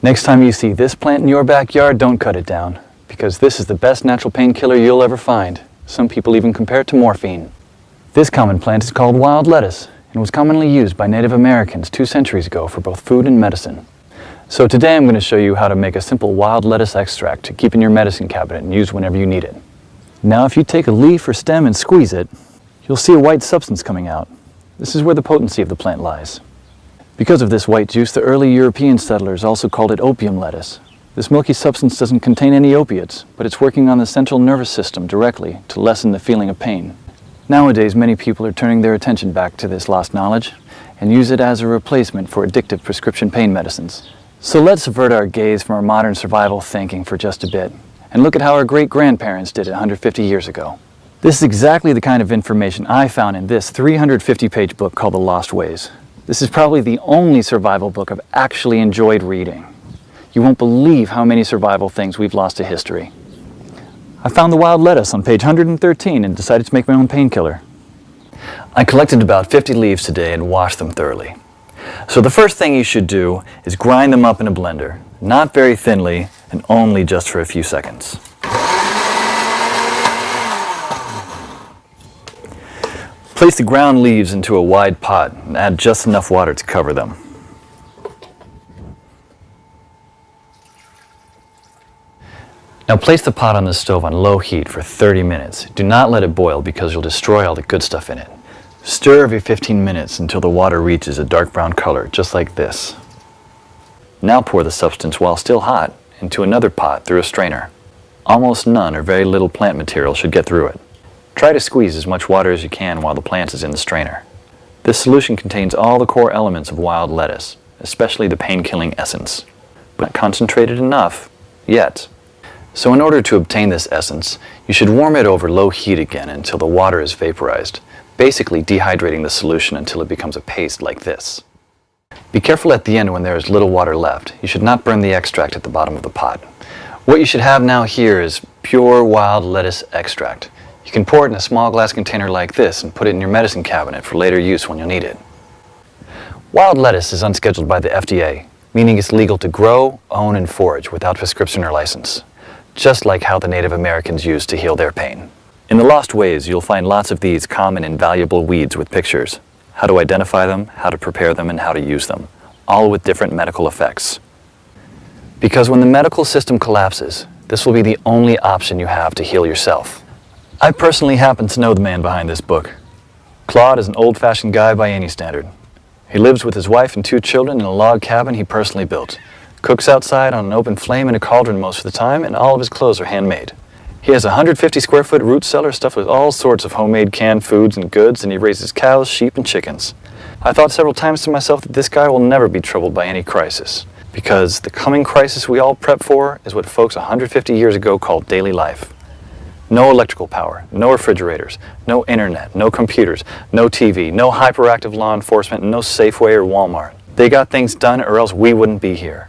Next time you see this plant in your backyard, don't cut it down, because this is the best natural painkiller you'll ever find. Some people even compare it to morphine. This common plant is called wild lettuce and was commonly used by Native Americans 2 centuries ago for both food and medicine. So today I'm going to show you how to make a simple wild lettuce extract to keep in your medicine cabinet and use whenever you need it. Now if you take a leaf or stem and squeeze it, you'll see a white substance coming out. This is where the potency of the plant lies. Because of this white juice, the early European settlers also called it opium lettuce. This milky substance doesn't contain any opiates, but it's working on the central nervous system directly to lessen the feeling of pain. Nowadays, many people are turning their attention back to this lost knowledge and use it as a replacement for addictive prescription pain medicines. So let's avert our gaze from our modern survival thinking for just a bit and look at how our great-grandparents did it 150 years ago. This is exactly the kind of information I found in this 350-page book called The Lost Ways. This is probably the only survival book I've actually enjoyed reading. You won't believe how many survival things we've lost to history. I found the wild lettuce on page 113 and decided to make my own painkiller. I collected about 50 leaves today and washed them thoroughly. So the first thing you should do is grind them up in a blender, not very thinly and only just for a few seconds. Place the ground leaves into a wide pot and add just enough water to cover them. Now place the pot on the stove on low heat for 30 minutes. Do not let it boil because you'll destroy all the good stuff in it. Stir every 15 minutes until the water reaches a dark brown color, just like this. Now pour the substance while still hot into another pot through a strainer. Almost none or very little plant material should get through it. Try to squeeze as much water as you can while the plant is in the strainer. This solution contains all the core elements of wild lettuce, especially the pain-killing essence, but not concentrated enough yet. So in order to obtain this essence, you should warm it over low heat again until the water is vaporized, basically dehydrating the solution until it becomes a paste like this. Be careful at the end when there is little water left. You should not burn the extract at the bottom of the pot. What you should have now here is pure wild lettuce extract. You can pour it in a small glass container like this and put it in your medicine cabinet for later use when you'll need it. Wild lettuce is unscheduled by the FDA, meaning it's legal to grow, own, and forage without prescription or license, just like how the Native Americans used to heal their pain. In The Lost Ways, you'll find lots of these common and valuable weeds with pictures, how to identify them, how to prepare them, and how to use them, all with different medical effects. Because when the medical system collapses, this will be the only option you have to heal yourself. I personally happen to know the man behind this book. Claude is an old-fashioned guy by any standard. He lives with his wife and 2 children in a log cabin he personally built. Cooks outside on an open flame in a cauldron most of the time, and all of his clothes are handmade. He has a 150-square-foot root cellar stuffed with all sorts of homemade canned foods and goods, and he raises cows, sheep, and chickens. I thought several times to myself that this guy will never be troubled by any crisis, because the coming crisis we all prep for is what folks 150 years ago called daily life. No electrical power, no refrigerators, no internet, no computers, no TV, no hyperactive law enforcement, no Safeway or Walmart. They got things done or else we wouldn't be here.